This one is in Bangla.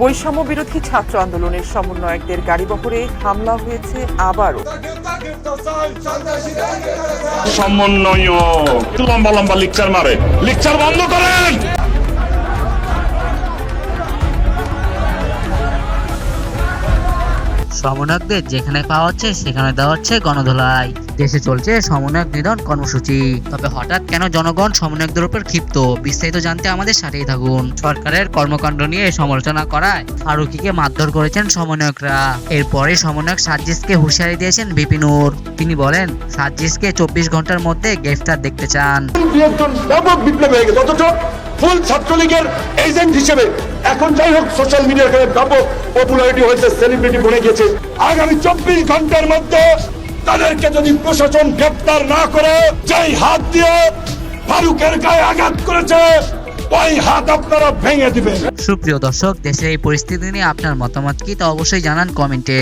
বৈষম্য বিরোধী ছাত্র আন্দোলনের সমন্বয়কদের গাড়িবহরে হামলা হয়েছে আবারও। সমন্বয়ক লম্বা লম্বা লেকচার মারে, লেকচার বন্ধ করেন। সমন্বয়কদের যেখানে পাওয়া হচ্ছে সেখানে দেওয়া হচ্ছে গণধোলাই। দেশে চলছে সমন্বয়ক নিধন কর্মসূচি। তবে হঠাৎ কেন জনগণ সমন্বয়কদের উপর ক্ষিপ্ত, বিস্তারিত জানতে আমাদের সাথেই থাকুন। সরকারের কর্মকাণ্ড নিয়ে সমালোচনা করায় ফারুকীকে মারধর করেছেন সমন্বয়করা। এরপরে সমন্বয়ক সাজ্জিদকে হুঁশিয়ারি দিয়েছেন ভিপি নূর। তিনি বলেন, সাজ্জিদকে 24 ঘন্টার মধ্যে গ্রেফতার দেখতে চান। একজন ব্যাপক বিপ্লব হয়ে গেছে, অথচ ফুল ছাত্রলীগের এজেন্ট হিসেবে এখন যাই হোক সোশ্যাল মিডিয়ার কাছে ব্যাপক পপুলারিটি হয়েছে, সেলিব্রিটি বনে গেছে। আগামী 24 ঘন্টার মধ্যে তাদেরকে যদি প্রশাসন গ্রেফতার না করে, যেই হাত দিয়ে ফারুকের গায়ে আঘাত করেছে ওই হাত আপনারা ভেঙে দিবেন। সুপ্রিয় দর্শক, দেশের এই পরিস্থিতি নিয়ে আপনার মতামত কি তা অবশ্যই জানান কমেন্টে।